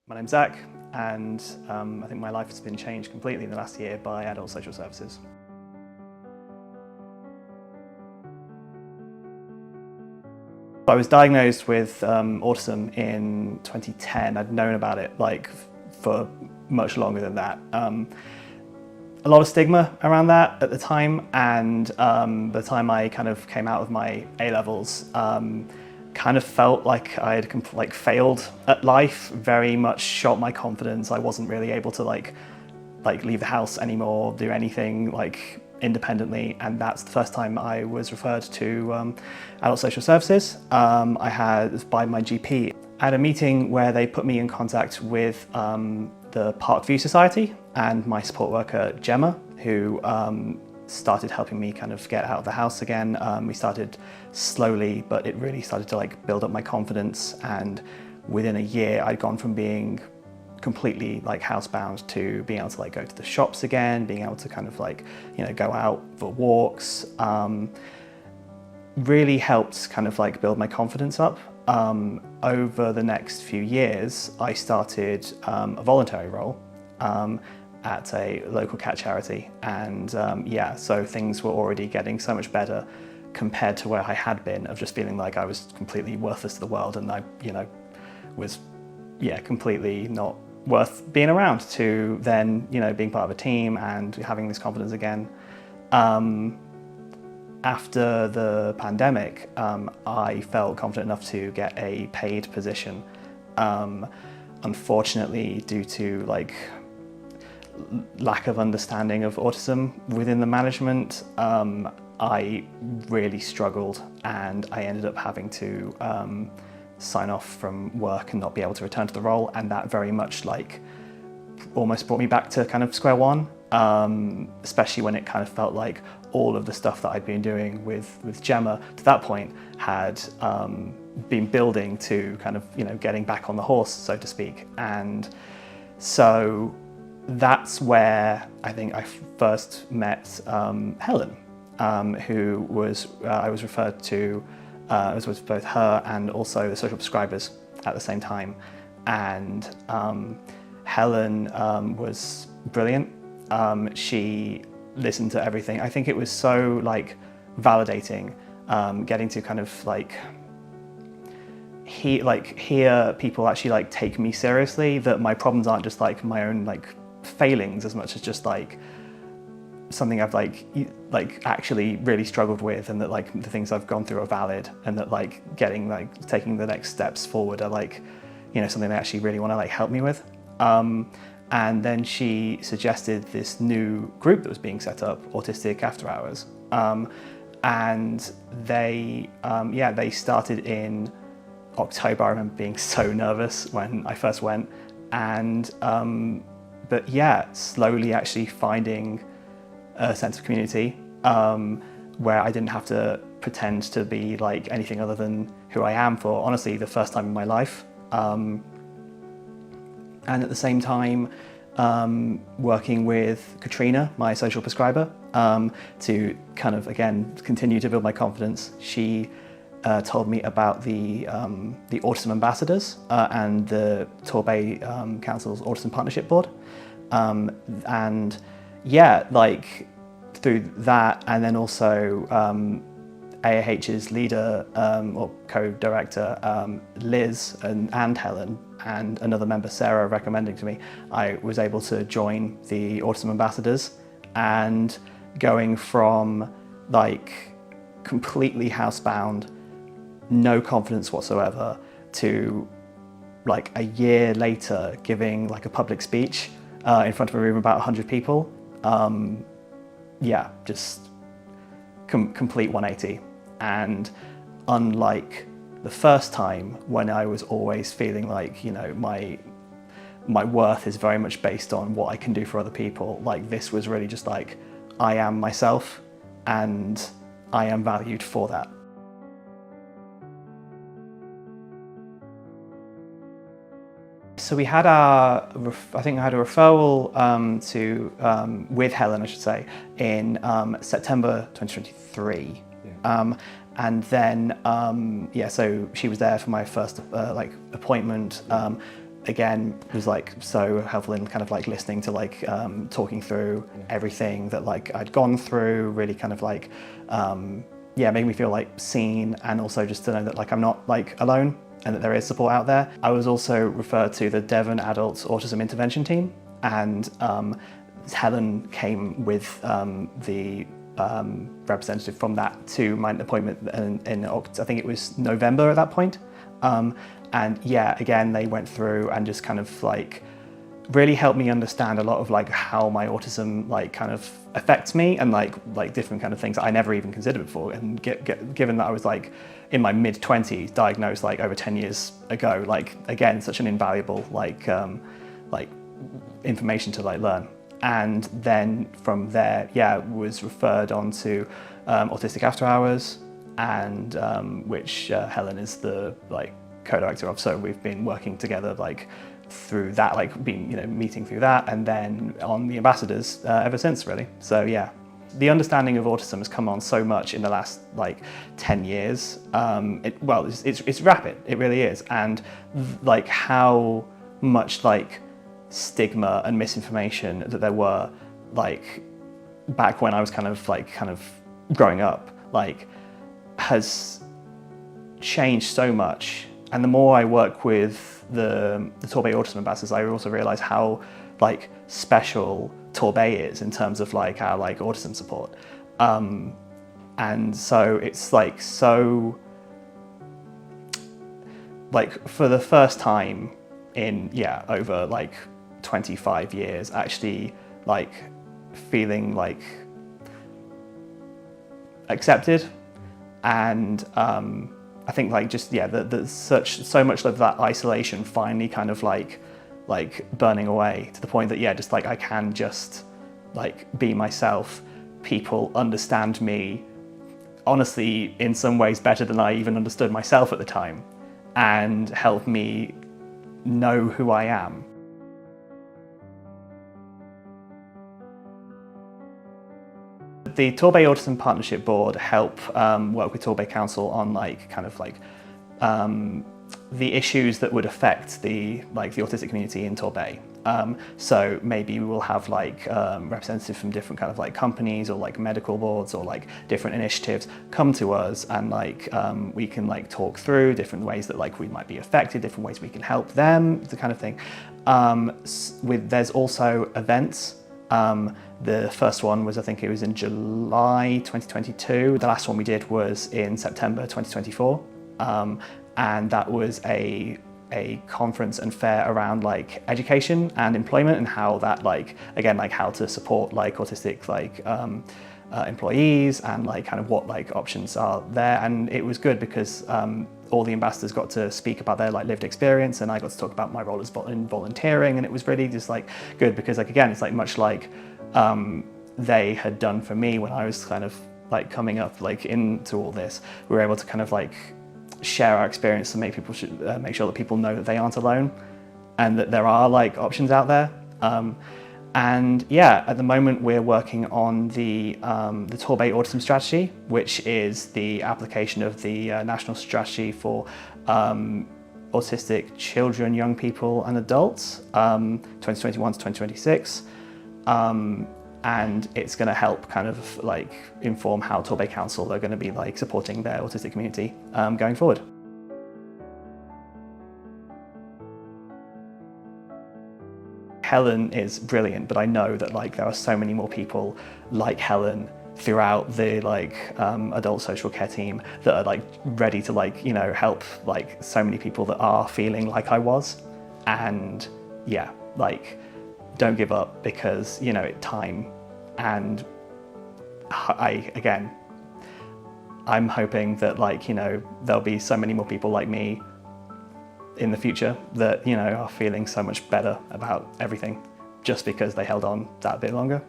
My name's Zach, and I think my life has been changed completely in the last year by adult social services. I was diagnosed with autism in 2010. I'd known about it for much longer than that. A lot of stigma around that at the time, and the time I kind of came out of my A-levels, kind of felt like I had failed at life, very much shot my confidence. I wasn't really able to leave the house anymore, do anything independently, and that's the first time I was referred to adult social services. I had by my GP. I had a meeting where they put me in contact with the Parkview Society and my support worker Gemma, who started helping me kind of get out of the house again. We started slowly, but it really started to build up my confidence, and within a year I'd gone from being completely housebound to being able to go to the shops again, being able to kind of go out for walks. Really helped kind of build my confidence up. Over the next few years I started a voluntary role at a local cat charity, and yeah, so things were already getting so much better compared to where I had been, of just feeling like I was completely worthless to the world, and I was completely not worth being around, to then being part of a team and having this confidence again. After the pandemic, I felt confident enough to get a paid position. Unfortunately, due to lack of understanding of autism within the management, I really struggled, and I ended up having to sign off from work and not be able to return to the role, and that very much almost brought me back to kind of square one, especially when it kind of felt like all of the stuff that I'd been doing with Gemma to that point had been building to kind of getting back on the horse, so to speak. And so that's where I think I first met Helen, who was I was referred to. I was with both her and also the social prescribers at the same time, and Helen was brilliant. She listened to everything. I think it was so validating, getting to kind of hear people actually take me seriously, that my problems aren't just my own failings as much as just something I've actually really struggled with, and that the things I've gone through are valid, and that taking the next steps forward are something they actually really want to help me with. And then she suggested this new group that was being set up, Autistic After Hours, and they started in October. I remember being so nervous when I first went, and but yeah, slowly actually finding a sense of community, where I didn't have to pretend to be anything other than who I am, for honestly the first time in my life. And at the same time, working with Katrina, my social prescriber, to kind of again continue to build my confidence. She told me about the Autism Ambassadors and the Torbay Council's Autism Partnership Board, and yeah, through that, and then also AAH's leader or co-director Liz and Helen, and another member Sarah recommending to me, I was able to join the Autism Ambassadors, and going from completely housebound, no confidence whatsoever, to a year later giving a public speech in front of a room of about 100 people. Yeah, just complete 180. And unlike the first time, when I was always feeling my worth is very much based on what I can do for other people, this was really just I am myself, and I am valued for that. So we had I think I had a referral with Helen, I should say, in September 2023. Yeah. And then, yeah, so she was there for my first appointment. again was like so helpful in kind of like listening to like talking through everything that like I'd gone through, really kind of like yeah, made me feel like seen, and also just to know that like I'm not like alone and that there is support out there. I was also referred to the Devon Adult Autism Intervention Team, and Helen came with the representative from that to my appointment in I think it was November at that point. And yeah, again, they went through and just kind of like really helped me understand a lot of like how my autism like kind of affects me, and like different kind of things that I never even considered before. And given that I was like in my mid-20s, diagnosed like over 10 years ago, like again, such an invaluable like information to like learn. And then from there, yeah, was referred on to Autistic After Hours, and which Helen is the like co-director of. So we've been working together like through that, like been meeting through that, and then on the ambassadors ever since, really. So yeah, the understanding of autism has come on so much in the last like 10 years. Well, it's rapid, it really is, and like how much like stigma and misinformation that there were like back when I was kind of growing up, like has changed so much. And the more I work with the Torbay Autism Ambassadors, I also realise how like special Torbay is in terms of like our like autism support. And so it's like so like for the first time in over like 25 years, actually like feeling like accepted, and I think like just so much of that isolation finally kind of like burning away, to the point that just like I can just like be myself. People understand me honestly in some ways better than I even understood myself at the time, and help me know who I am. The Torbay Autism Partnership Board help work with Torbay Council on like kind of like the issues that would affect the autistic community in Torbay. So maybe we will have like representatives from different kind of like companies or like medical boards or like different initiatives come to us, and like we can like talk through different ways that like we might be affected, different ways we can help them, the kind of thing. There's also events. The first one was, I think it was in July 2022. The last one we did was in September 2024. And that was a conference and fair around like education and employment, and how that like, again, like how to support like autistic like employees, and like kind of what like options are there. And it was good because all the ambassadors got to speak about their like lived experience, and I got to talk about my role as in volunteering, and it was really just like good because like again, it's like much like they had done for me when I was kind of like coming up like into all this. We were able to kind of like share our experience and make sure that people know that they aren't alone, and that there are like options out there. And yeah, at the moment we're working on the Torbay Autism Strategy, which is the application of the National Strategy for Autistic Children, Young People and Adults, 2021 to 2026. And it's going to help kind of like inform how Torbay Council are going to be like supporting their autistic community going forward. Helen is brilliant, but I know that like there are so many more people like Helen throughout the like adult social care team that are like ready to like help like so many people that are feeling like I was. And yeah, like don't give up, because time, and I'm hoping that like there'll be so many more people like me in the future that are feeling so much better about everything just because they held on that bit longer.